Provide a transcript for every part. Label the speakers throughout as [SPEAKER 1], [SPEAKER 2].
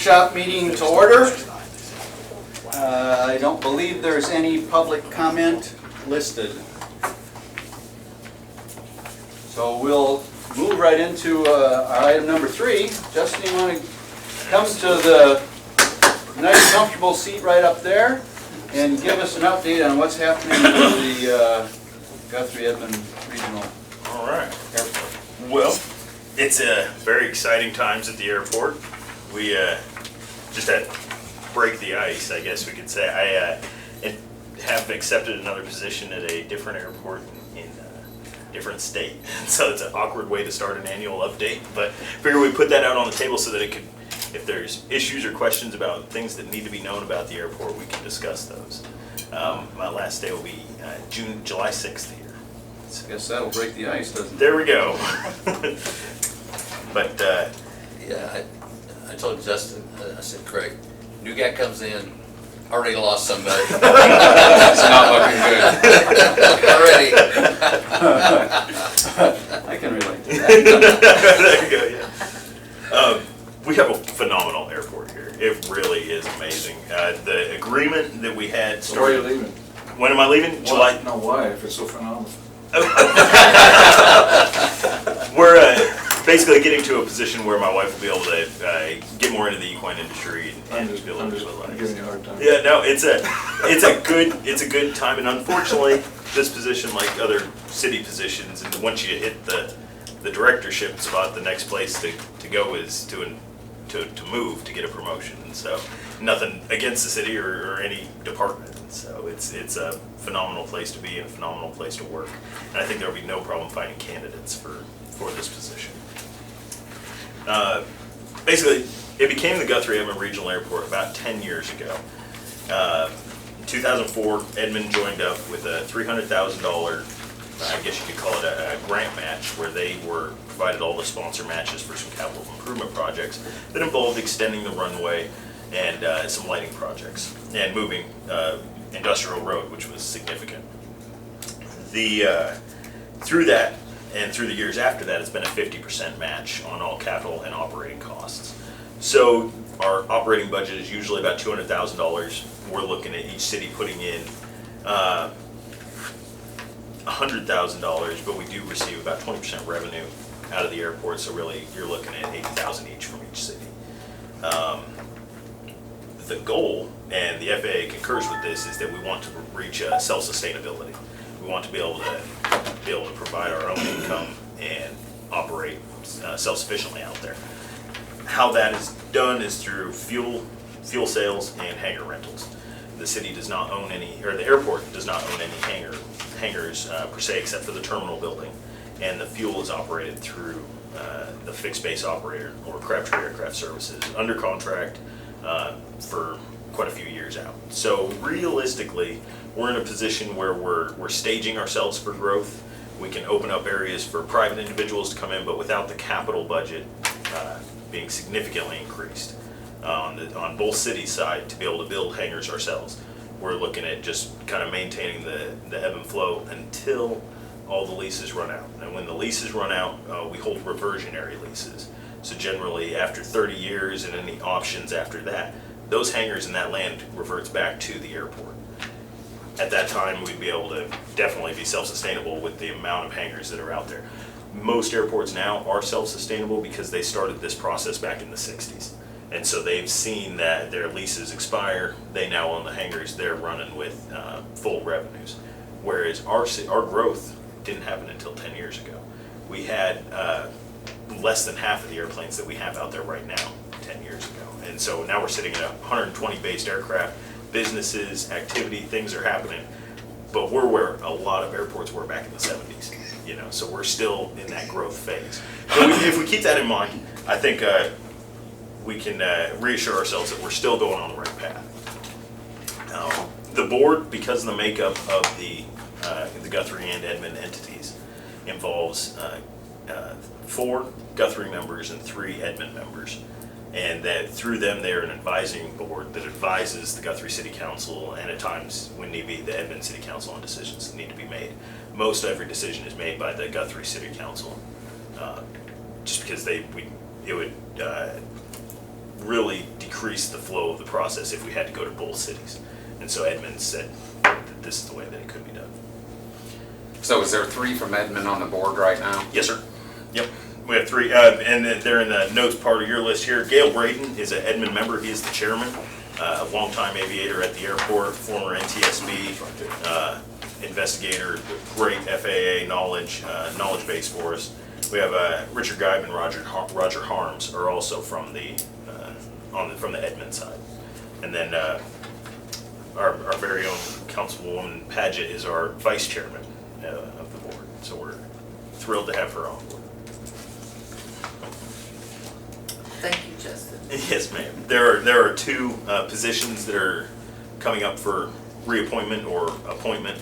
[SPEAKER 1] workshop meeting to order. I don't believe there's any public comment listed. So we'll move right into our item number 3. Justin, you want to come to the nice comfortable seat right up there and give us an update on what's happening with the Guthrie Edmond Regional
[SPEAKER 2] All right.
[SPEAKER 1] Airport.
[SPEAKER 2] Well, it's very exciting times at the airport. We just had to break the ice, I guess we could say. I have accepted another position at a different airport in a different state. So it's an awkward way to start an annual update, but figure we put that out on the table so that it could, if there's issues or questions about things that need to be known about the airport, we can discuss those. My last day will be July 6th here.
[SPEAKER 1] I guess that'll break the ice, doesn't it?
[SPEAKER 2] There we go. But
[SPEAKER 3] yeah, I told Justin, I said, Craig, new guy comes in, already lost somebody. It's not looking good. Already.
[SPEAKER 1] I can relate to that.
[SPEAKER 2] There you go, yeah. We have a phenomenal airport here. It really is amazing. The agreement that we had
[SPEAKER 4] So where are you
[SPEAKER 2] started.
[SPEAKER 4] leaving?
[SPEAKER 2] When am I leaving? July.
[SPEAKER 4] No, why, if it's so phenomenal?
[SPEAKER 2] We're basically getting to a position where my wife will be able to get more into the equine industry and be able
[SPEAKER 4] I'm
[SPEAKER 2] to
[SPEAKER 4] just
[SPEAKER 2] do a lot of
[SPEAKER 4] giving you a hard time.
[SPEAKER 2] Yeah, no, it's a good time, and unfortunately, this position, like other city positions, and once you hit the directorship spot, the next place to go is to move to get a promotion. And so, nothing against the city or any department. So it's a phenomenal place to be and a phenomenal place to work, and I think there will be no problem finding candidates for this position. Basically, it became the Guthrie Edmond Regional Airport about 10 years ago. In 2004, Edmond joined up with a $300,000, I guess you could call it a grant match, where they were provided all the sponsor matches for some capital improvement projects that involved extending the runway and some lighting projects and moving Industrial Road, which was significant. Through that and through the years after that, it's been a 50% match on all capital and operating costs. So our operating budget is usually about $200,000. We're looking at each city putting in $100,000, but we do receive about 20% revenue out of the airport. So really, you're looking at $80,000 each from each city. The goal, and the FAA concurs with this, is that we want to reach self-sustainability. We want to be able to provide our own income and operate self-sufficiently out there. How that is done is through fuel sales and hangar rentals. The city does not own any, or the airport does not own any hangars per se, except for the terminal building, and the fuel is operated through the fixed base operator, or Crabtree Aircraft Services, under contract for quite a few years out. So realistically, we're in a position where we're staging ourselves for growth. We can open up areas for private individuals to come in, but without the capital budget being significantly increased on both cities' side to be able to build hangars ourselves. We're looking at just kind of maintaining the ebb and flow until all the leases run out. And when the leases run out, we hold reversionary leases. So generally, after 30 years and any options after that, those hangars and that land reverts back to the airport. At that time, we'd be able to definitely be self-sustainable with the amount of hangars that are out there. Most airports now are self-sustainable because they started this process back in the 60s. And so they've seen that their leases expire, they now own the hangars, they're running with full revenues. Whereas our growth didn't happen until 10 years ago. We had less than half of the airplanes that we have out there right now 10 years ago. And so now we're sitting at 120 based aircraft, businesses, activity, things are happening. But we're where a lot of airports were back in the 70s, so we're still in that growth phase. So if we keep that in mind, I think we can reassure ourselves that we're still going on the right path. The board, because of the makeup of the Guthrie and Edmond entities, involves 4 Guthrie members and 3 Edmond members. And that through them, they're an advising board that advises the Guthrie City Council, and at times, when need be, the Edmond City Council on decisions that need to be made. Most every decision is made by the Guthrie City Council, just because it would really decrease the flow of the process if we had to go to both cities. And so Edmund said that this is the way that it could be done.
[SPEAKER 4] So is there 3 from Edmond on the board right now?
[SPEAKER 2] Yes, sir. Yep. We have 3, and then they're in the notes part of your list here. Gail Braden is an Edmond member. He is the chairman, a longtime aviator at the airport, former NTSB investigator, great FAA knowledge base for us. We have Richard Geib and Roger Harms are also from the from the Edmond side, and then our very own Councilwoman Paget is our vice chairman of the board. So we're thrilled to have her on board.
[SPEAKER 5] Thank you, Justin.
[SPEAKER 2] Yes, ma'am. There are 2 positions that are coming up for reappointment or appointment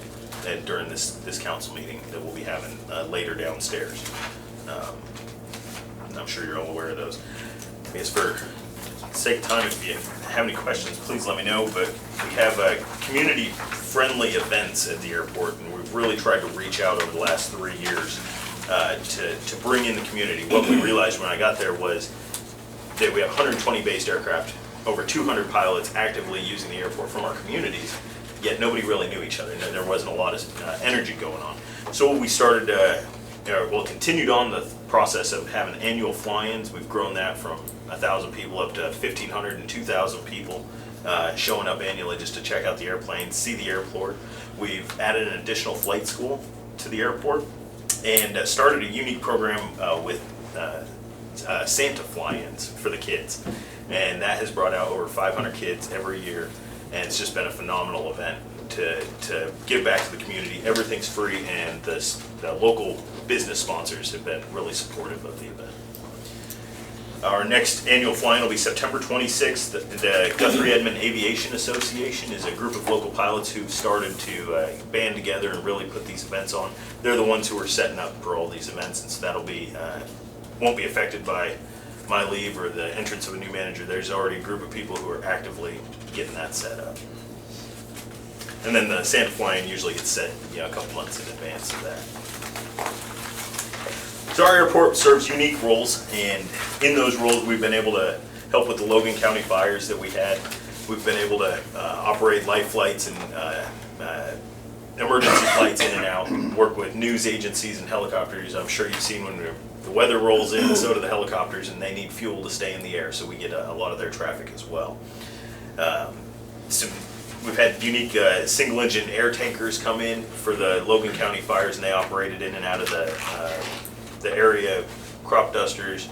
[SPEAKER 2] during this council meeting that we'll be having later downstairs. I'm sure you're all aware of those. I guess for the sake of time, if you have any questions, please let me know. But we have community-friendly events at the airport, and we've really tried to reach out over the last 3 years to bring in the community. What we realized when I got there was that we have 120 based aircraft, over 200 pilots actively using the airport from our communities, yet nobody really knew each other. There wasn't a lot of energy going on. So what we started, continued on the process of having annual fly-ins. We've grown that from 1,000 people up to 1,500 and 2,000 people showing up annually just to check out the airplane, see the airport. We've added an additional flight school to the airport and started a unique program with Santa fly-ins for the kids, and that has brought out over 500 kids every year, and it's just been a phenomenal event to give back to the community. Everything's free, and the local business sponsors have been really supportive of the event. Our next annual flying will be September 26th. The Guthrie Edmond Aviation Association is a group of local pilots who've started to band together and really put these events on. They're the ones who are setting up for all these events, and so that'll be won't be affected by my leave or the entrance of a new manager. There's already a group of people who are actively getting that set up. And then the Santa flying usually gets set, a couple months in advance of that. So our airport serves unique roles, and in those roles we've been able to help with the Logan County fires that we had. We've been able to operate life flights and emergency flights in and out, work with news agencies and helicopters. I'm sure you've seen when the weather rolls in, so do the helicopters, and they need fuel to stay in the air, so we get a lot of their traffic as well. We've had unique single-engine air tankers come in for the Logan County fires, and they operated in and out of the area, crop dusters,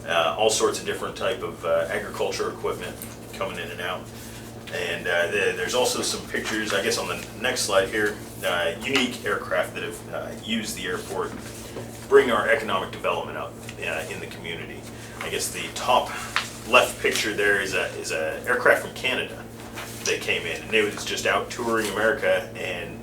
[SPEAKER 2] all sorts of different type of agriculture equipment coming in and out. And there's also some pictures, I guess on the next slide here, unique aircraft that have used the airport, bring our economic development up in the community. I guess the top left picture there is a aircraft from Canada that came in, and it was just out touring America and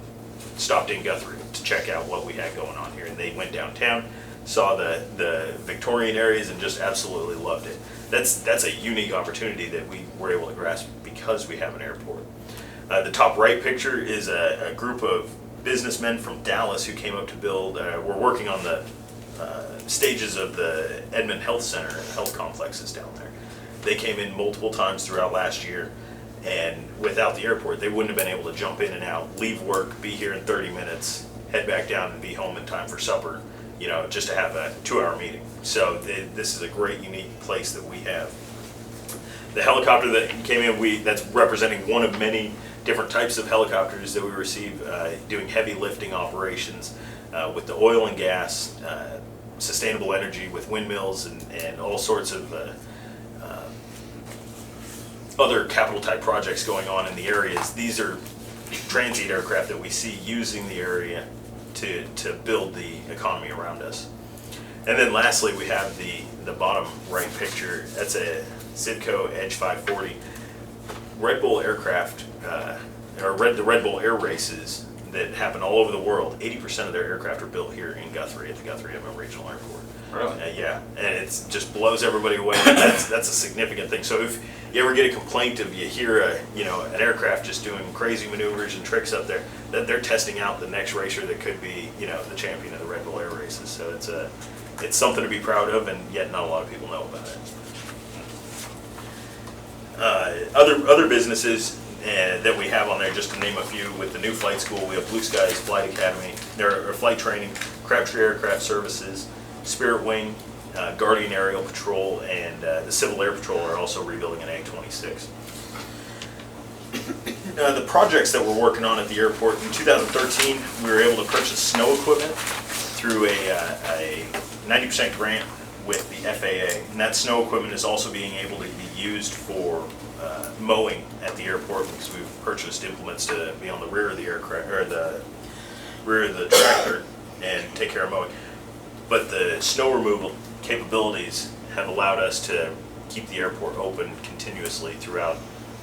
[SPEAKER 2] stopped in Guthrie to check out what we had going on here. And they went downtown, saw the Victorian areas, and just absolutely loved it. That's a unique opportunity that we were able to grasp because we have an airport. The top right picture is a group of businessmen from Dallas who came up to build, we're working on the stages of the Edmond Health Center and health complexes down there. They came in multiple times throughout last year, and without the airport, they wouldn't have been able to jump in and out, leave work, be here in 30 minutes, head back down and be home in time for supper, just to have a 2-hour meeting. So this is a great, unique place that we have. The helicopter that came in, that's representing one of many different types of helicopters that we receive doing heavy lifting operations with the oil and gas, sustainable energy with windmills and all sorts of other capital type projects going on in the areas. These are transient aircraft that we see using the area to build the economy around us. And then lastly, we have the bottom right picture. That's a Sidco Edge 540. Red Bull aircraft, the Red Bull air races that happen all over the world, 80% of their aircraft are built here in Guthrie at the Guthrie Edmond Regional Airport.
[SPEAKER 4] Really?
[SPEAKER 2] Yeah, and it just blows everybody away. That's a significant thing. So if you ever get a complaint of you hear an aircraft just doing crazy maneuvers and tricks up there, that they're testing out the next racer that could be the champion of the Red Bull air races. So it's something to be proud of, and yet not a lot of people know about it. Other businesses that we have on there, just to name a few, with the new flight school, we have Blue Skies Flight Academy, there are flight training, Crabtree Aircraft Services, Spirit Wing, Guardian Aerial Patrol, and the Civil Air Patrol are also rebuilding an A-26. The projects that we're working on at the airport, in 2013, we were able to purchase snow equipment through a 90% grant with the FAA. And that snow equipment is also being able to be used for mowing at the airport, because we've purchased implements to be on the rear of the aircraft, or the rear of the tractor, and take care of mowing. But the snow removal capabilities have allowed us to keep the airport open continuously throughout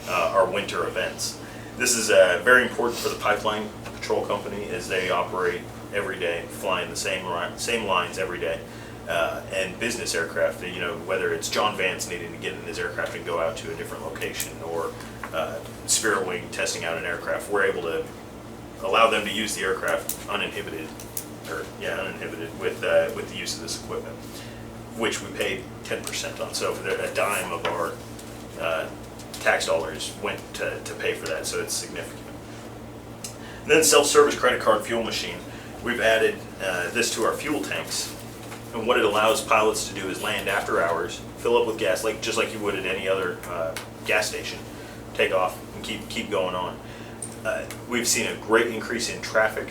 [SPEAKER 2] our winter events. This is very important for the pipeline patrol company, as they operate every day, flying the same lines every day. And business aircraft, you know, whether it's John Vance needing to get in his aircraft and go out to a different location, or Spirit Wing testing out an aircraft, we're able to allow them to use the aircraft uninhibited with the use of this equipment, which we paid 10% on. So a dime of our tax dollars went to pay for that, so it's significant. And then self-service credit card fuel machine. We've added this to our fuel tanks. And what it allows pilots to do is land after hours, fill up with gas, just like you would at any other gas station, take off and keep going on. We've seen a great increase in traffic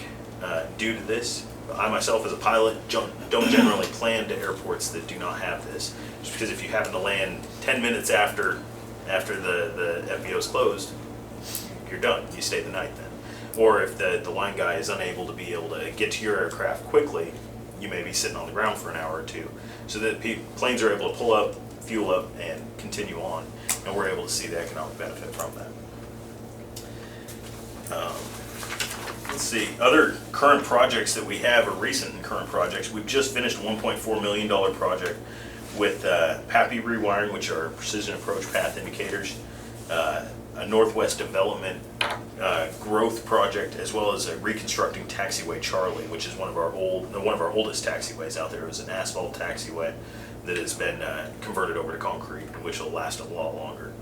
[SPEAKER 2] due to this. I myself, as a pilot, don't generally plan to airports that do not have this, just because if you happen to land 10 minutes after the FBO is closed, you're done. You stay the night then. Or if the line guy is unable to be able to get to your aircraft quickly, you may be sitting on the ground for an hour or two. So that planes are able to pull up, fuel up, and continue on, and we're able to see the economic benefit from that. Let's see, other current projects that we have, or recent and current projects. We've just finished a $1.4 million project with PAPI rewiring, which are precision approach path indicators, a Northwest Development growth project, as well as reconstructing Taxiway Charlie, which is one of our oldest taxiways out there. It was an asphalt taxiway that has been converted over to concrete, which will last a lot longer.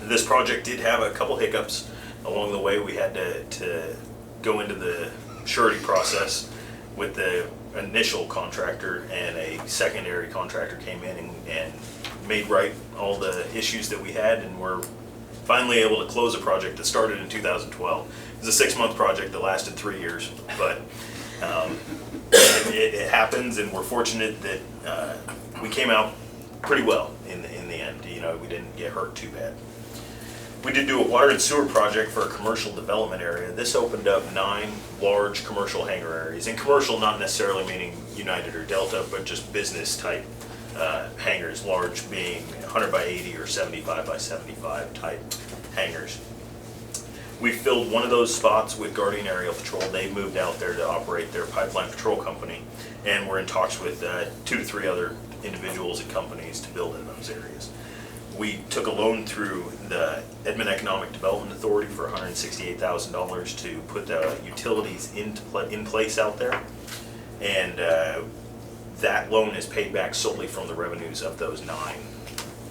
[SPEAKER 2] This project did have a couple hiccups along the way. We had to go into the surety process with the initial contractor, and a secondary contractor came in and made right all the issues that we had, and we're finally able to close a project that started in 2012. It was a 6-month project that lasted 3 years, but it happens, and we're fortunate that we came out pretty well in the end. You know, we didn't get hurt too bad. We did do a water and sewer project for a commercial development area. This opened up 9 large commercial hangar areas. And commercial, not necessarily meaning United or Delta, but just business type hangars, large being 100 by 80 or 75 by 75 type hangars. We filled one of those spots with Guardian Aerial Patrol. They moved out there to operate their pipeline patrol company, and we're in talks with 2 to 3 other individuals and companies to build in those areas. We took a loan through the Edmond Economic Development Authority for $168,000 to put the utilities in place out there, and that loan is paid back solely from the revenues of those 9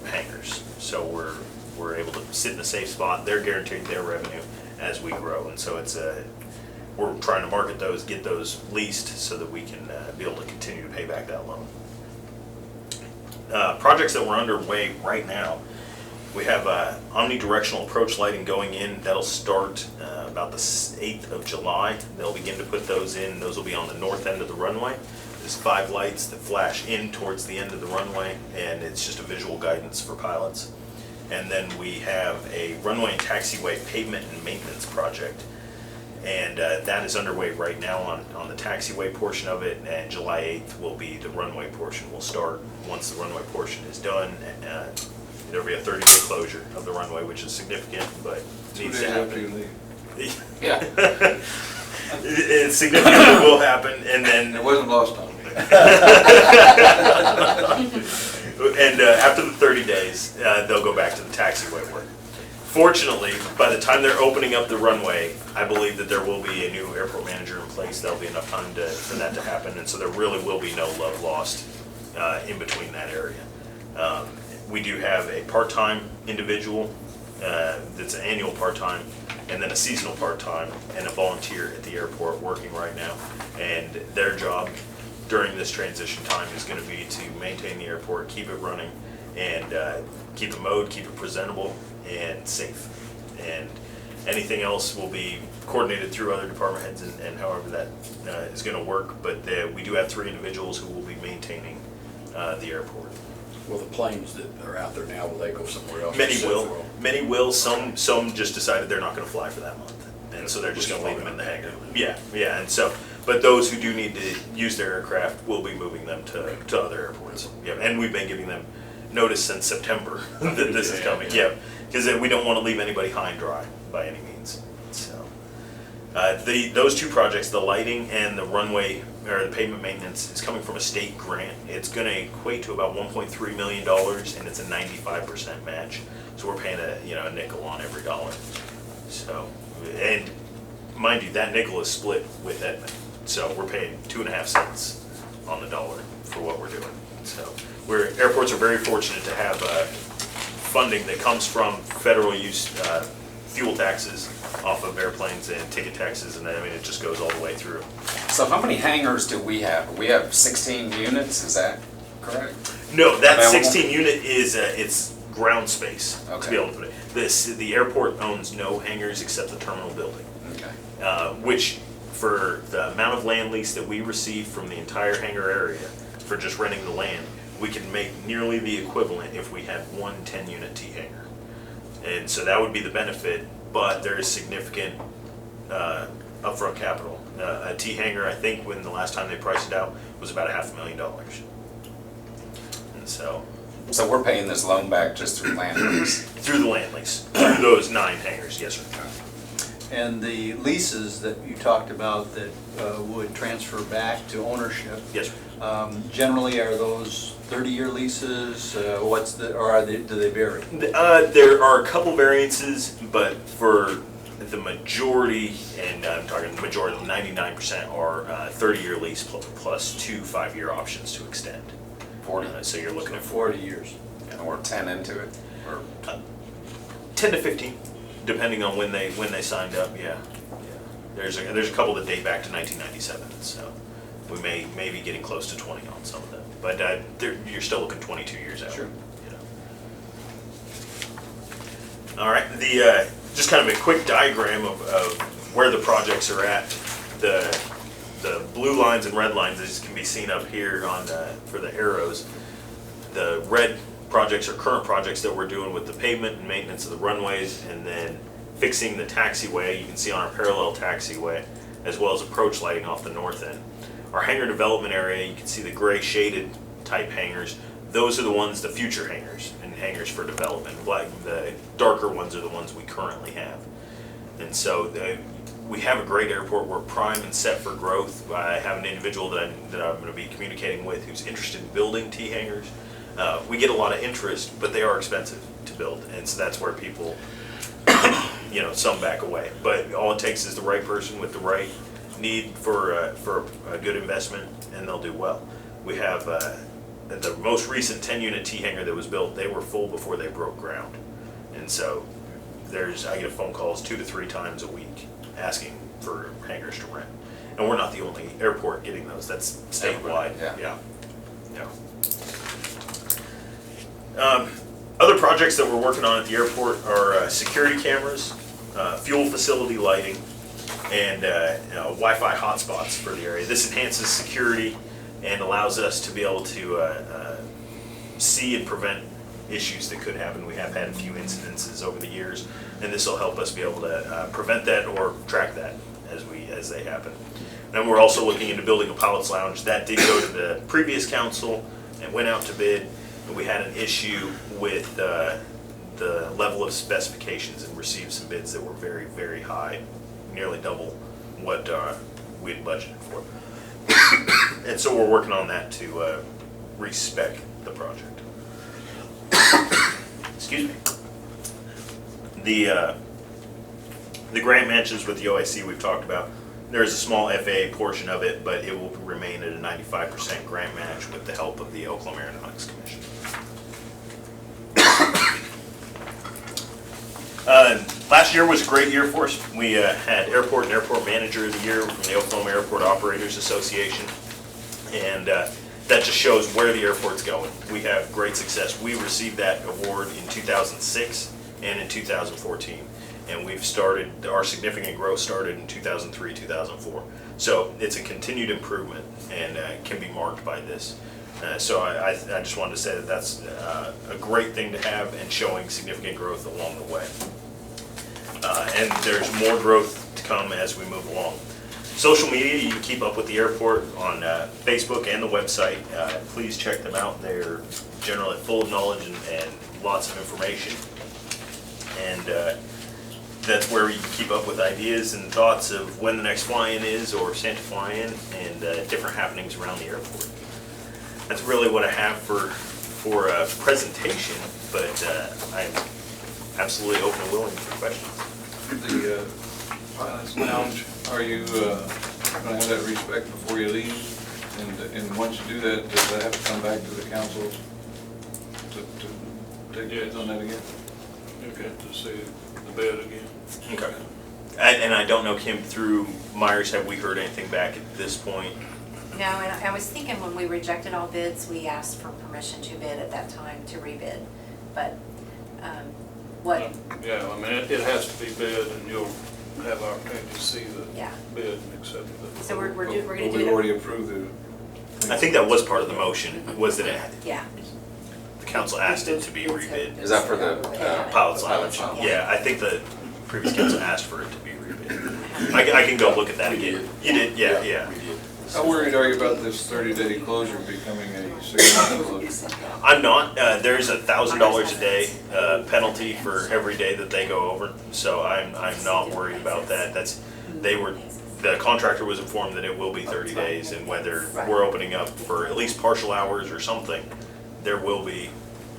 [SPEAKER 2] hangars. So we're able to sit in a safe spot. They're guaranteed their revenue as we grow, and so we're trying to market those, get those leased, so that we can be able to continue to pay back that loan. Projects that we're underway right now, we have omnidirectional approach lighting going in. That'll start about the 8th of July. They'll begin to put those in. Those will be on the north end of the runway. There's 5 lights that flash in towards the end of the runway, and it's just a visual guidance for pilots. And then we have a runway and taxiway pavement and maintenance project, and that is underway right now on the taxiway portion of it, and July 8th will be the runway portion. Will start once the runway portion is done. There'll be a 30-day closure of the runway, which is significant, but needs to happen.
[SPEAKER 3] Yeah.
[SPEAKER 2] It's significant, it will happen, and then
[SPEAKER 1] It wasn't lost on me.
[SPEAKER 2] and after the 30 days, they'll go back to the taxiway work. Fortunately, by the time they're opening up the runway, I believe that there will be a new airport manager in place. There'll be enough time for that to happen, and so there really will be no love lost in between that area. We do have a part-time individual that's an annual part-time, and then a seasonal part-time, and a volunteer at the airport working right now. And their job during this transition time is gonna be to maintain the airport, keep it running, and keep it mowed, keep it presentable, and safe. And anything else will be coordinated through other department heads and however that is gonna work. But we do have 3 individuals who will be maintaining the airport.
[SPEAKER 6] Well, the planes that are out there now, will they go somewhere else?
[SPEAKER 2] Many will, many will, some just decided they're not gonna fly for that month. And so they're just gonna leave them in the hangar. Yeah, and so, but those who do need to use their aircraft will be moving them to other airports. Yeah, and we've been giving them notice since September that this is coming, yeah. Because we don't wanna leave anybody high and dry by any means, so. Those 2 projects, the lighting and the runway, or the pavement maintenance, is coming from a state grant. It's gonna equate to about $1.3 million, and it's a 95% match. So we're paying a nickel on every dollar. So, and mind you, that nickel is split with Edmond. So we're paying 2.5 cents on the dollar for what we're doing. So airports are very fortunate to have funding that comes from federal use fuel taxes off of airplanes and ticket taxes, and I mean, it just goes all the way through.
[SPEAKER 4] So how many hangars do we have? We have 16 units, is that correct?
[SPEAKER 2] No, that
[SPEAKER 4] Available?
[SPEAKER 2] 16 unit is, it's ground space to
[SPEAKER 4] Okay.
[SPEAKER 2] be able to put it. The airport owns no hangars except the terminal building,
[SPEAKER 4] Okay.
[SPEAKER 2] which for the amount of land lease that we receive from the entire hangar area for just renting the land, we can make nearly the equivalent if we had 1 10-unit T hangar. And so that would be the benefit, but there is significant upfront capital. A T hangar, I think, when the last time they priced it out, was about $500,000. And so,
[SPEAKER 4] So we're paying this loan back just through land lease?
[SPEAKER 2] through the land lease, through those 9 hangars, yes, sir.
[SPEAKER 1] And the leases that you talked about that would transfer back to ownership,
[SPEAKER 2] Yes, sir.
[SPEAKER 1] generally are those 30-year leases? Or do they vary?
[SPEAKER 2] There are a couple variances, but for the majority, and I'm talking the majority, 99% are 30-year lease plus 2 5-year options to extend.
[SPEAKER 4] 40?
[SPEAKER 2] So you're looking at
[SPEAKER 1] 40 years.
[SPEAKER 4] Or 10 into it? Or
[SPEAKER 2] 10 to 15, depending on when they signed up. Yeah. There's a couple that date back to 1997, so we may be getting close to 20 on some of them. But you're still looking 22 years out.
[SPEAKER 1] Sure.
[SPEAKER 2] You know. All right. Just kind of a quick diagram of where the projects are at. The blue lines and red lines, as can be seen up here on for the arrows. The red projects are current projects that we're doing with the pavement and maintenance of the runways, and then fixing the taxiway. You can see on our parallel taxiway, as well as approach lighting off the north end. Our hangar development area, you can see the gray shaded type hangars. Those are the ones, the future hangars and hangars for development. Like the darker ones are the ones we currently have. And so we have a great airport. We're prime and set for growth. I have an individual that I'm going to be communicating with who's interested in building T hangars. We get a lot of interest, but they are expensive to build, and so that's where people, some back away. But all it takes is the right person with the right need for a good investment, and they'll do well. We have the most recent 10-unit T hangar that was built. They were full before they broke ground, and so I get phone calls 2 to 3 times a week asking for hangars to rent, and we're not the only airport getting those. That's statewide.
[SPEAKER 4] Yeah.
[SPEAKER 2] Other projects that we're working on at the airport are security cameras, fuel facility lighting, and Wi-Fi hotspots for the area. This enhances security and allows us to be able to see and prevent issues that could happen. We have had a few incidences over the years, and this will help us be able to prevent that or track that as they happen. And we're also looking into building a pilot's lounge. That did go to the previous council and went out to bid. We had an issue with the level of specifications and received some bids that were very, very high, nearly double what we had budgeted for. And so we're working on that to respec the project. Excuse me. The grant matches with the OIC we've talked about. There is a small FAA portion of it, but it will remain at a 95% grant match with the help of the Oklahoma Aeronautics Commission. Last year was a great year for us. We had Airport and Airport Manager of the Year from the Oklahoma Airport Operators Association. And that just shows where the airport's going. We have great success. We received that award in 2006 and in 2014. And we've started, our significant growth started in 2003, 2004. So it's a continued improvement and can be marked by this. So I just wanted to say that that's a great thing to have and showing significant growth along the way. And there's more growth to come as we move along. Social media, you can keep up with the airport on Facebook and the website. Please check them out. They're generally full of knowledge and lots of information. And that's where you can keep up with ideas and thoughts of when the next fly-in is or Santa fly-in and different happenings around the airport. That's really what I have for a presentation, but I'm absolutely open and willing for questions.
[SPEAKER 7] The Pilot's Lounge, are you going to have that respect before you leave? And once you do that, does that have to come back to the council to take bids on that again?
[SPEAKER 8] You get to see the bid again.
[SPEAKER 2] Okay. And I don't know, Kim, through Myers, have we heard anything back at this point?
[SPEAKER 9] No, and I was thinking when we rejected all bids, we asked for permission to bid at that time to rebid. But what?
[SPEAKER 8] Yeah, I mean, it has to be bid and you'll have opportunity to see the
[SPEAKER 9] Yeah.
[SPEAKER 8] bid and accept it.
[SPEAKER 9] So we're going to
[SPEAKER 7] But
[SPEAKER 9] do
[SPEAKER 7] we've
[SPEAKER 9] it.
[SPEAKER 7] already approved the.
[SPEAKER 2] I think that was part of the motion, was that
[SPEAKER 9] Yeah.
[SPEAKER 2] the council asked it to be rebid.
[SPEAKER 4] Is that for the
[SPEAKER 2] Pilot's
[SPEAKER 4] Pilot's
[SPEAKER 2] Lounge.
[SPEAKER 4] Lounge?
[SPEAKER 2] Yeah, I think the previous council asked for it to be rebid. I can go look at that again. You did, yeah, yeah.
[SPEAKER 7] How worried are you about this 30-day closure becoming a significant closure?
[SPEAKER 2] I'm not. There's $1,000 a day penalty for every day that they go over, so I'm not worried about that. The contractor was informed that it will be 30 days, and whether we're opening up for at least partial hours or something, there will be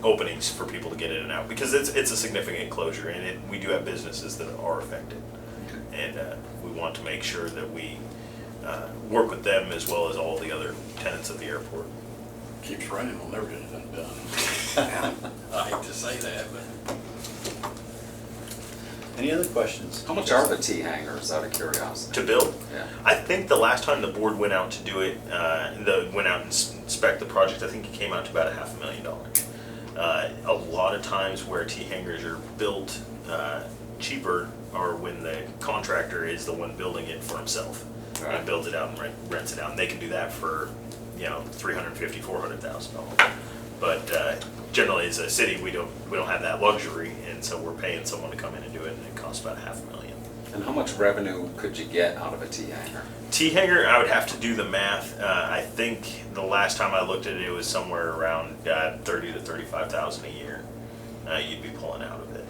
[SPEAKER 2] openings for people to get in and out, because it's a significant closure, and we do have businesses that are affected, and we want to make sure that we work with them as well as all the other tenants at the airport.
[SPEAKER 6] Keeps running, we'll never get it done. I hate to say that, but.
[SPEAKER 1] Any other questions?
[SPEAKER 4] How much are the T hangers, out of curiosity?
[SPEAKER 2] To build,
[SPEAKER 4] Yeah.
[SPEAKER 2] I think the last time the board went out to do it, went out and inspect the project, I think it came out to about $500,000. A lot of times where T hangers are built cheaper are when the contractor is the one building it for himself.
[SPEAKER 4] Right.
[SPEAKER 2] And builds it out and rents it out, and they can do that for, $350,000, $400,000. But generally, as a city, we don't have that luxury, and so we're paying someone to come in and do it, and it costs about $500,000.
[SPEAKER 4] And how much revenue could you get out of a T hanger?
[SPEAKER 2] T hanger, I would have to do the math. I think the last time I looked at it, it was somewhere around 30 to 35,000 a year. You'd be pulling out of it,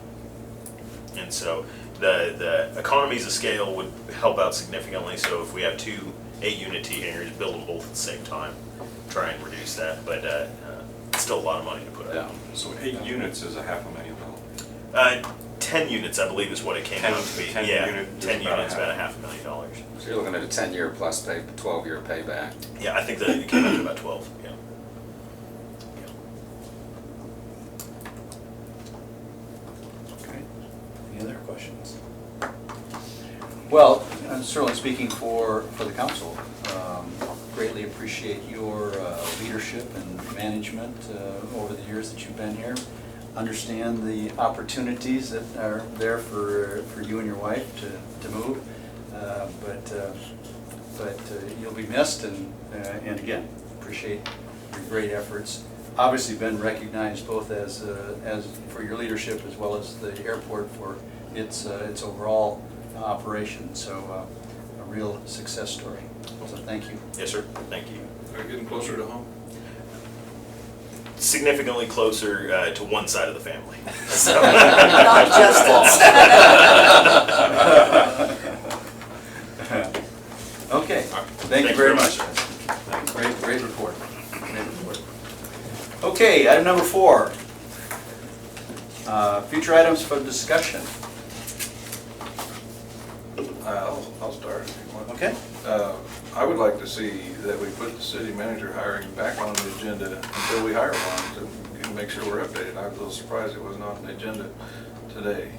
[SPEAKER 2] and so the economies of scale would help out significantly. So if we have 2 8-unit T hangers, build them both at the same time, try and reduce that. But it's still a lot of money to put out.
[SPEAKER 10] So 8 units is $500,000.
[SPEAKER 2] 10 units, I believe, is what it came out to be.
[SPEAKER 10] 10
[SPEAKER 2] Yeah,
[SPEAKER 10] unit is
[SPEAKER 2] 10
[SPEAKER 10] about
[SPEAKER 2] units,
[SPEAKER 10] half.
[SPEAKER 2] about $500,000.
[SPEAKER 4] So you're looking at a 10-year plus 12-year payback.
[SPEAKER 2] Yeah, I think that it came out to about 12. Yeah.
[SPEAKER 1] Okay. Any other questions? Well, I'm certainly speaking for the council. Greatly appreciate your leadership and management over the years that you've been here. Understand the opportunities that are there for you and your wife to move, but you'll be missed, and again, appreciate your great efforts. Obviously been recognized both as for your leadership as well as the airport for its overall operation, so a real success story. So thank you.
[SPEAKER 2] Yes, sir. Thank you.
[SPEAKER 7] Are you getting closer to home?
[SPEAKER 2] Significantly closer to one side of the family.
[SPEAKER 5] Not Justin's.
[SPEAKER 1] Okay, thank you very much. Great report. Great report. Okay, item number 4. Future items for discussion.
[SPEAKER 7] I'll start if you want.
[SPEAKER 1] Okay.
[SPEAKER 7] I would like to see that we put the city manager hiring back on the agenda until we hire one to make sure we're updated. I was a little surprised it was not on the agenda today.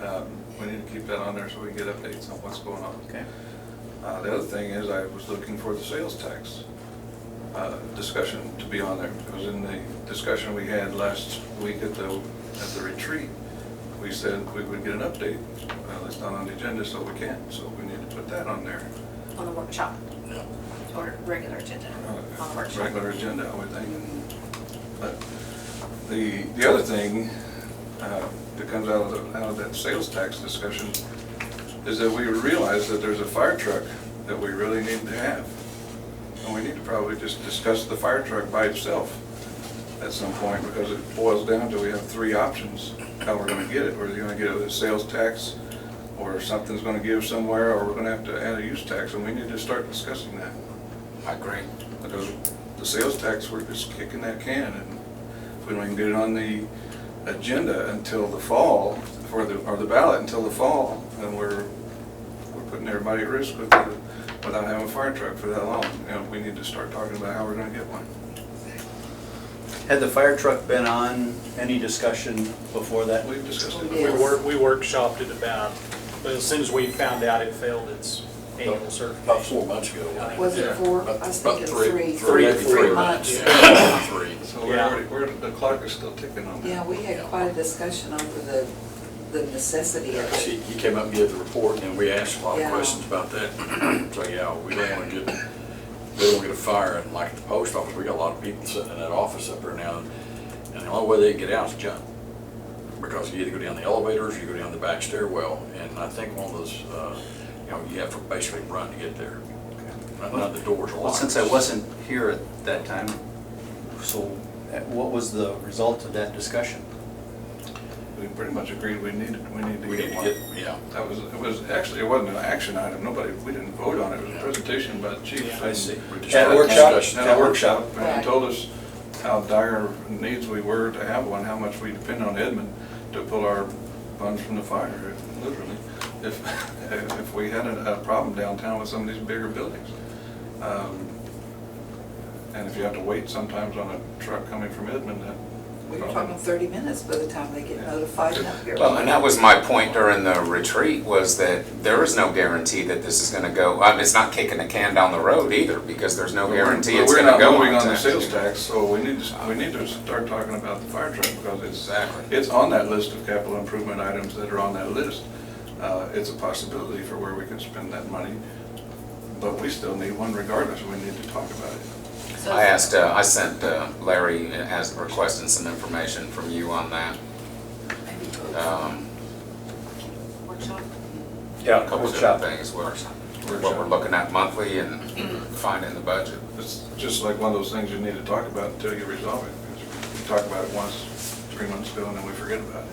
[SPEAKER 7] We need to keep that on there so we can get updates on what's going on.
[SPEAKER 1] Okay.
[SPEAKER 7] The other thing is I was looking for the sales tax discussion to be on there. It was in the discussion we had last week at the retreat. We said we would get an update. It's not on the agenda, so we can't. So we need to put that on there.
[SPEAKER 9] On the workshop, or regular agenda, on the workshop.
[SPEAKER 7] Regular agenda, I would think. But the other thing that comes out of that sales tax discussion is that we realize that there's a fire truck that we really need to have. And we need to probably just discuss the fire truck by itself at some point, because it boils down to we have three options how we're gonna get it. We're gonna get it with a sales tax, or something's gonna give somewhere, or we're gonna have to add a use tax, and we need to start discussing that.
[SPEAKER 4] I agree.
[SPEAKER 7] Because the sales tax, we're just kicking that can, and if we don't even get it on the agenda until the fall, or the ballot until the fall, then we're putting everybody at risk without having a fire truck for that long. You know, we need to start talking about how we're gonna get one.
[SPEAKER 1] Had the fire truck been on any discussion before that?
[SPEAKER 7] We've discussed it.
[SPEAKER 5] Yes.
[SPEAKER 8] We workshopped it about, but as soon as we found out it failed its annual
[SPEAKER 6] About
[SPEAKER 8] certification.
[SPEAKER 6] 4 months ago. wasn't it?
[SPEAKER 5] Was it
[SPEAKER 8] Yeah.
[SPEAKER 5] 4? I was thinking
[SPEAKER 6] About
[SPEAKER 5] 3.
[SPEAKER 6] maybe
[SPEAKER 5] 3 months.
[SPEAKER 6] Yeah, 3.
[SPEAKER 7] So
[SPEAKER 8] Yeah.
[SPEAKER 7] the clock is still ticking on that.
[SPEAKER 5] Yeah, we had quite a discussion over the necessity of it.
[SPEAKER 6] He came up and gave the report, and we asked a lot of
[SPEAKER 5] Yeah.
[SPEAKER 6] questions about that. So, yeah, we don't want to get a fire, and like at the post office, we got a lot of people sitting in that office up there now, and the only way they can get out is jump. Because you either go down the elevators, or you go down the back stairwell, and I think one of those, you have to basically run to get there. None of the doors are
[SPEAKER 1] Well,
[SPEAKER 6] locked.
[SPEAKER 1] since I wasn't here at that time, so what was the result of that discussion?
[SPEAKER 7] We pretty much agreed we need to
[SPEAKER 6] We need
[SPEAKER 7] get
[SPEAKER 6] to
[SPEAKER 7] one.
[SPEAKER 6] get, yeah.
[SPEAKER 7] It wasn't an action item. We didn't vote on it. It was a presentation by the chief.
[SPEAKER 8] Yeah, I see.
[SPEAKER 6] We just
[SPEAKER 1] At
[SPEAKER 6] had a
[SPEAKER 1] workshop?
[SPEAKER 6] discussion.
[SPEAKER 7] At a workshop, and
[SPEAKER 5] Right.
[SPEAKER 7] he told us how dire needs we were to have one, how much we depend on Edmond to pull our funds from the fire, literally. If we had a problem downtown with some of these bigger buildings. And if you have to wait sometimes on a truck coming from Edmond, that.
[SPEAKER 5] We were talking 30 minutes by the time they get notified and up here.
[SPEAKER 4] Well, and that was my point during the retreat, was that there is no guarantee that this is gonna go, it's not kicking the can down the road either, because there's no guarantee it's gonna go
[SPEAKER 7] We're not moving
[SPEAKER 4] on
[SPEAKER 7] on the
[SPEAKER 4] time.
[SPEAKER 7] sales tax, so we need to start talking about the fire truck, because
[SPEAKER 4] Exactly.
[SPEAKER 7] it's on that list of capital improvement items that are on that list. It's a possibility for where we can spend that money, but we still need one regardless, we need to talk about it.
[SPEAKER 9] So-
[SPEAKER 4] I sent Larry, as requesting some information from you on that.
[SPEAKER 9] Workshop?
[SPEAKER 1] Yeah,
[SPEAKER 4] A couple different things, what we're looking at monthly and finding the budget.
[SPEAKER 7] It's just like one of those things you need to talk about until you resolve it. We talk about it once, 3 months ago, and then we forget about it.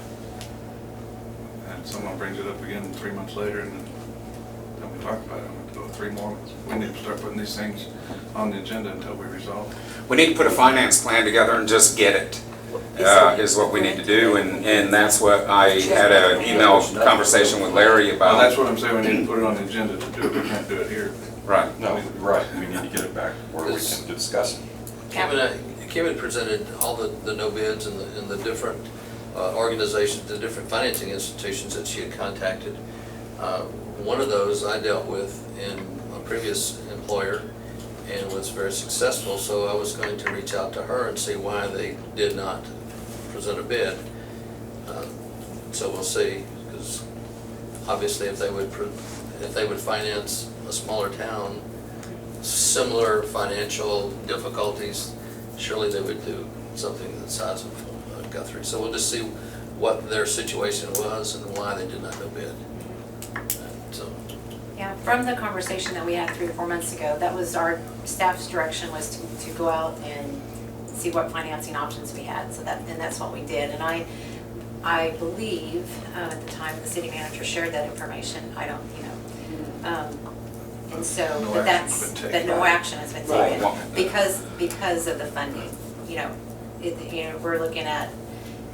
[SPEAKER 7] And someone brings it up again 3 months later, and then we talk about it, and we go 3 more months. We need to start putting these things on the agenda until we resolve it.
[SPEAKER 4] We need to put a finance plan together and just get it, is what we need to do, and that's what I had an email conversation with Larry
[SPEAKER 7] Well, that's
[SPEAKER 4] about.
[SPEAKER 7] what I'm saying, we need to put it on the agenda to do it, we can't do it here.
[SPEAKER 4] Right.
[SPEAKER 10] No, right, we need to get it back where we can discuss it.
[SPEAKER 3] Kim presented all the no bids and the different organizations, the different financing institutions that she had contacted. One of those I dealt with in a previous employer and was very successful, so I was going to reach out to her and see why they did not present a bid. So we'll see, because obviously if they would finance a smaller town, similar financial difficulties, surely they would do something the size of Guthrie. So we'll just see what their situation was and why they did not go bid. So,
[SPEAKER 9] Yeah, from the conversation that we had 3 or 4 months ago, that was our staff's direction, was to go out and see what financing options we had. So that's what we did. And I believe at the time the city manager shared that information. I don't, and so,
[SPEAKER 7] No
[SPEAKER 9] but
[SPEAKER 7] action's
[SPEAKER 9] that's,
[SPEAKER 7] been
[SPEAKER 9] that
[SPEAKER 7] taken.
[SPEAKER 9] no action has been
[SPEAKER 4] Right.
[SPEAKER 9] taken because of the funding. We're looking at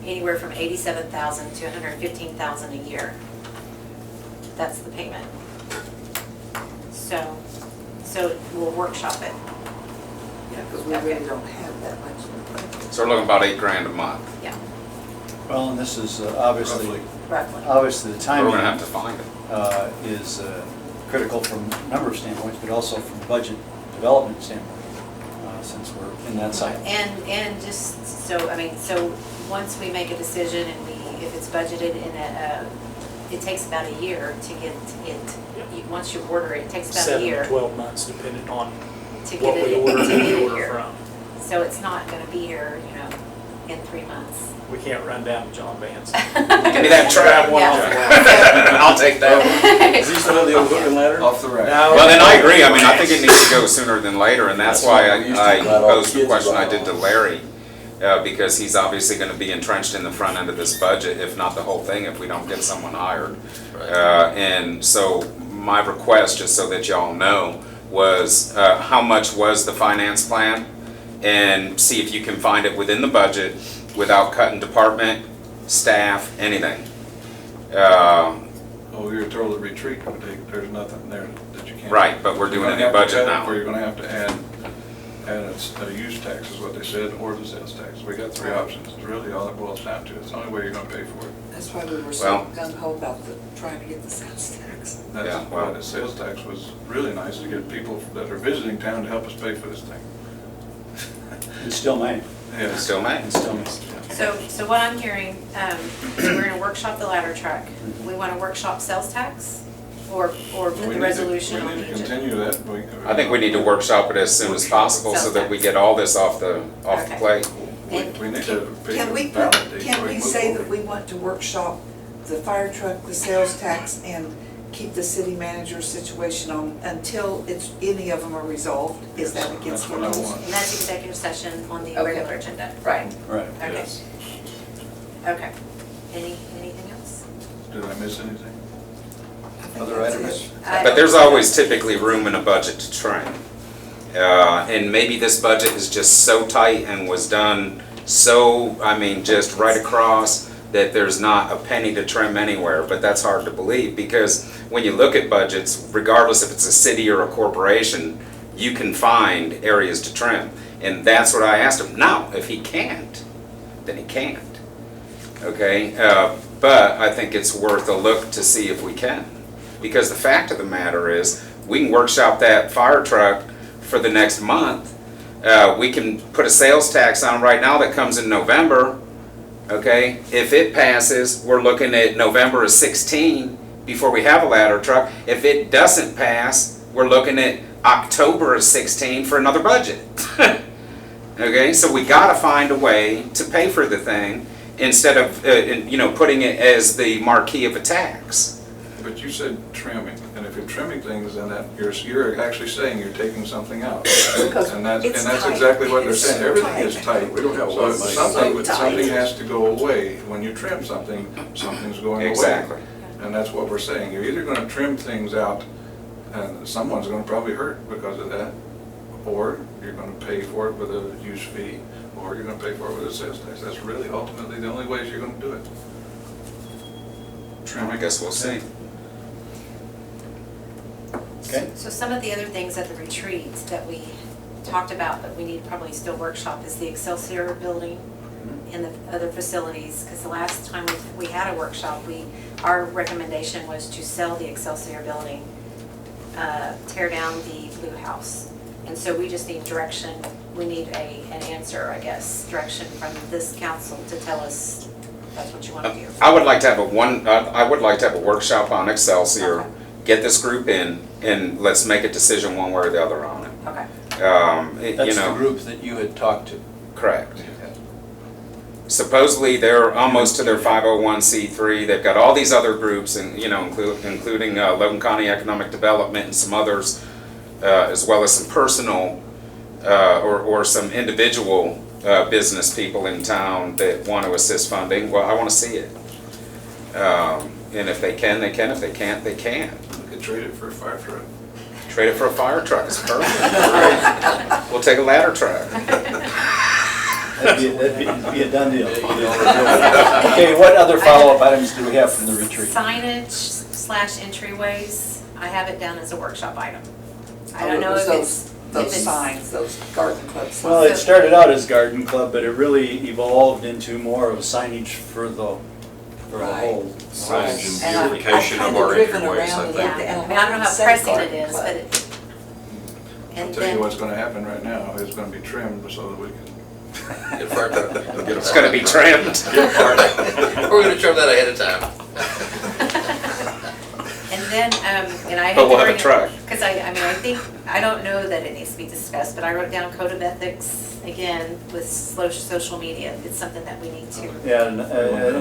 [SPEAKER 9] anywhere from 87,000 to 115,000 a year. That's the payment. So we'll workshop it.
[SPEAKER 5] Yeah, because we really don't have that much.
[SPEAKER 4] So we're looking about $8,000 a month.
[SPEAKER 9] Yeah.
[SPEAKER 1] Well, and this is obviously
[SPEAKER 7] Roughly.
[SPEAKER 9] roughly?
[SPEAKER 11] Obviously, the
[SPEAKER 4] We're
[SPEAKER 11] timing
[SPEAKER 4] gonna have to find it.
[SPEAKER 11] is critical from a number of standpoints, but also from budget development standpoint, since we're in that cycle.
[SPEAKER 9] And just, so, I mean, so once we make a decision and if it's budgeted it takes about a year to get it, once you order it, it takes about a
[SPEAKER 12] 7
[SPEAKER 9] year
[SPEAKER 12] to 12 months, depending on
[SPEAKER 9] to
[SPEAKER 12] what
[SPEAKER 9] get
[SPEAKER 12] we
[SPEAKER 9] it,
[SPEAKER 12] order,
[SPEAKER 9] to
[SPEAKER 12] who
[SPEAKER 9] get
[SPEAKER 12] we
[SPEAKER 9] it
[SPEAKER 12] order
[SPEAKER 9] here.
[SPEAKER 12] from.
[SPEAKER 9] So it's not gonna be here, in 3 months.
[SPEAKER 12] We can't run down to John Vance.
[SPEAKER 4] Give me that
[SPEAKER 12] Grab
[SPEAKER 4] truck.
[SPEAKER 12] one
[SPEAKER 9] Yeah.
[SPEAKER 12] off the line.
[SPEAKER 4] I'll take that.
[SPEAKER 6] Does he still have the old hook and ladder?
[SPEAKER 7] Off the rack.
[SPEAKER 4] Well, then I agree. I mean, I think it needs to go sooner than later, and that's why
[SPEAKER 6] That's what we used to
[SPEAKER 4] I
[SPEAKER 6] let all the
[SPEAKER 4] posed the
[SPEAKER 6] kids
[SPEAKER 4] question I
[SPEAKER 6] ride
[SPEAKER 4] did to
[SPEAKER 6] on.
[SPEAKER 4] Larry, because he's obviously gonna be entrenched in the front end of this budget, if not the whole thing, if we don't get someone hired.
[SPEAKER 3] Right.
[SPEAKER 4] And so my request, just so that y'all know, was how much was the finance plan? And see if you can find it within the budget without cutting department, staff, anything.
[SPEAKER 7] Oh, you're told the retreat, there's nothing there that you can't.
[SPEAKER 4] Right, but we're doing a new budget now.
[SPEAKER 7] Or you're gonna have to add a use tax is what they said, or the sales tax. We got three options. It's really all it boils down to. It's the only way you're gonna pay for it.
[SPEAKER 5] That's why we were so
[SPEAKER 4] Well-
[SPEAKER 5] gung ho about trying to get the sales tax.
[SPEAKER 7] That's
[SPEAKER 4] Yeah,
[SPEAKER 7] why
[SPEAKER 4] well-
[SPEAKER 7] the sales tax was really nice, to get people that are visiting town to help us pay for this thing.
[SPEAKER 11] And still may,
[SPEAKER 7] Yeah.
[SPEAKER 4] Still may.
[SPEAKER 11] and still may.
[SPEAKER 9] So what I'm hearing, we're gonna workshop the ladder truck. We wanna workshop sales tax or put
[SPEAKER 7] We
[SPEAKER 9] the
[SPEAKER 7] need to-
[SPEAKER 9] resolution on
[SPEAKER 7] We
[SPEAKER 9] the
[SPEAKER 7] need to
[SPEAKER 9] agenda?
[SPEAKER 7] continue that.
[SPEAKER 4] I think we need to workshop it as soon as possible so that we get all this off the
[SPEAKER 9] Okay.
[SPEAKER 4] plate.
[SPEAKER 7] We need to pay
[SPEAKER 5] Can
[SPEAKER 7] the
[SPEAKER 5] we,
[SPEAKER 7] ballot date
[SPEAKER 5] can
[SPEAKER 7] so
[SPEAKER 5] we
[SPEAKER 7] move
[SPEAKER 5] say that
[SPEAKER 7] forward.
[SPEAKER 5] we want to workshop the fire truck, the sales tax, and keep the city manager situation on until any of them are resolved? Is that against the
[SPEAKER 7] That's what I
[SPEAKER 5] rules?
[SPEAKER 7] want.
[SPEAKER 9] And that's executive session on the
[SPEAKER 5] Okay.
[SPEAKER 9] regular agenda.
[SPEAKER 5] Right.
[SPEAKER 11] Right.
[SPEAKER 9] Okay,
[SPEAKER 6] Yes.
[SPEAKER 9] okay. Anything else?
[SPEAKER 7] Did I miss anything?
[SPEAKER 5] I think
[SPEAKER 11] Other
[SPEAKER 5] that's
[SPEAKER 11] items?
[SPEAKER 5] it.
[SPEAKER 4] But there's always typically room in a budget to trim. And maybe this budget is just so tight and was done so, I mean, just right across, that there's not a penny to trim anywhere, but that's hard to believe, because when you look at budgets, regardless if it's a city or a corporation, you can find areas to trim. And that's what I asked him. Now, if he can't, then he can't. Okay, but I think it's worth a look to see if we can. Because the fact of the matter is, we can workshop that fire truck for the next month. We can put a sales tax on right now that comes in November. Okay, if it passes, we're looking at November of 16 before we have a ladder truck. If it doesn't pass, we're looking at October of 16 for another budget. Okay, so we gotta find a way to pay for the thing instead of, putting it as the marquee of a tax.
[SPEAKER 7] But you said trimming, and if you're trimming things, then that, you're actually saying you're taking something out.
[SPEAKER 5] Because
[SPEAKER 7] And that's
[SPEAKER 5] it's tight.
[SPEAKER 7] exactly what they're
[SPEAKER 5] It's
[SPEAKER 7] saying,
[SPEAKER 5] so
[SPEAKER 7] everything
[SPEAKER 5] tight.
[SPEAKER 7] is tight.
[SPEAKER 6] We don't have a lot of
[SPEAKER 7] So
[SPEAKER 6] money.
[SPEAKER 7] something,
[SPEAKER 5] So
[SPEAKER 7] something
[SPEAKER 5] tight.
[SPEAKER 7] has to go away. When you trim something, something's going away.
[SPEAKER 4] Exactly.
[SPEAKER 7] And that's what we're saying, you're either gonna trim things out, and someone's gonna probably hurt because of that, or you're gonna pay for it with a use fee, or you're gonna pay for it with a sales tax. That's really ultimately the only ways you're gonna do it.
[SPEAKER 4] I guess we'll see.
[SPEAKER 11] Okay.
[SPEAKER 9] So some of the other things at the retreat that we talked about, but we need to probably still workshop, is the Excelsior building and the other facilities, because the last time we had a workshop, our recommendation was to sell the Excelsior building, tear down the Blue House. And so we just need direction, we need an answer, I guess, direction from this council to tell us that's what you want to do.
[SPEAKER 4] I would like to have a workshop on Excelsior,
[SPEAKER 9] Okay.
[SPEAKER 4] get this group in, and let's make a decision one way or the other on it.
[SPEAKER 9] Okay,
[SPEAKER 11] That's the group that you had talked to.
[SPEAKER 4] Correct. Supposedly, they're almost to their 501c3. They've got all these other groups, and including Logan County Economic Development and some others, as well as some personal or some individual business people in town that want to assist funding. Well, I want to see it. And if they can, they can. If they can't, they can't.
[SPEAKER 7] You could trade it for a fire truck.
[SPEAKER 4] Trade it for a fire truck. It's perfect. We'll take a ladder truck.
[SPEAKER 11] That'd be a done deal. Okay, what other follow-up items do we have from the retreat?
[SPEAKER 9] signage/entryways, I have it down as a workshop item. I don't
[SPEAKER 5] Oh,
[SPEAKER 9] know
[SPEAKER 5] it was
[SPEAKER 9] if it's.
[SPEAKER 5] those
[SPEAKER 9] if it's-
[SPEAKER 5] signs, those garden club signs.
[SPEAKER 11] Well, it started out as garden club, but it really evolved into more of a signage for the for a
[SPEAKER 5] Right.
[SPEAKER 11] whole.
[SPEAKER 10] Signage
[SPEAKER 5] And
[SPEAKER 10] and beautification of our
[SPEAKER 5] I've kinda driven
[SPEAKER 10] entryways,
[SPEAKER 5] around
[SPEAKER 10] I
[SPEAKER 5] and
[SPEAKER 10] think.
[SPEAKER 5] looked
[SPEAKER 9] Yeah,
[SPEAKER 5] at
[SPEAKER 9] I mean, I don't know how
[SPEAKER 5] Sun
[SPEAKER 9] pressing
[SPEAKER 5] Garden
[SPEAKER 9] it is,
[SPEAKER 5] Club.
[SPEAKER 9] but it,
[SPEAKER 7] I'll
[SPEAKER 9] and
[SPEAKER 7] tell you
[SPEAKER 9] then,
[SPEAKER 7] what's gonna happen right now, it's gonna be trimmed so that we can,
[SPEAKER 3] Get a fire truck.
[SPEAKER 4] It's gonna be trimmed.
[SPEAKER 3] We're gonna trim that ahead of time.
[SPEAKER 9] and then, and I had to
[SPEAKER 4] But we'll have a
[SPEAKER 9] bring it-
[SPEAKER 4] truck.
[SPEAKER 9] Cause I mean, I think, I don't know that it needs to be discussed, but I wrote down code of ethics, again, with social media. It's something that we need to.
[SPEAKER 11] Yeah, an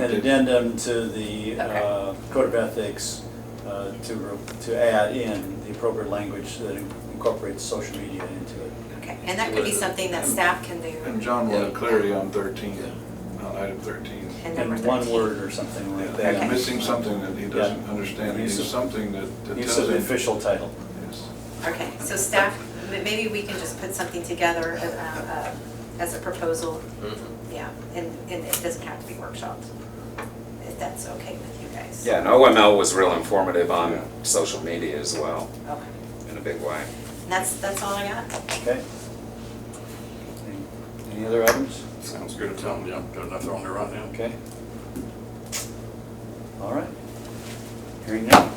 [SPEAKER 11] addendum to the
[SPEAKER 9] Okay.
[SPEAKER 11] Code of Ethics to add in the appropriate language that incorporates social media into it.
[SPEAKER 9] Okay, and that could be something that staff can do.
[SPEAKER 7] and John wanted clarity on 13, on item 13.
[SPEAKER 9] And number
[SPEAKER 11] In one
[SPEAKER 9] 13.
[SPEAKER 11] word or something like
[SPEAKER 7] Yeah,
[SPEAKER 11] that.
[SPEAKER 7] He's missing something that he doesn't
[SPEAKER 11] Yeah.
[SPEAKER 7] understand, he
[SPEAKER 11] Use
[SPEAKER 7] needs
[SPEAKER 11] of-
[SPEAKER 7] something that
[SPEAKER 11] Use
[SPEAKER 7] tells
[SPEAKER 11] of the
[SPEAKER 7] him.
[SPEAKER 11] official title.
[SPEAKER 7] Yes.
[SPEAKER 9] Okay, so staff, maybe we can just put something together as a proposal,
[SPEAKER 3] Mhm.
[SPEAKER 9] yeah, and it doesn't have to be workshopped, if that's okay with you guys.
[SPEAKER 4] Yeah, and OML was real informative on social media as well,
[SPEAKER 9] Okay,
[SPEAKER 4] in a big way.
[SPEAKER 9] and that's all I got.
[SPEAKER 11] Okay? Any other items?
[SPEAKER 6] Sounds good. Tell them, yeah, got enough on there right now.
[SPEAKER 11] Okay. All right. Hearing none.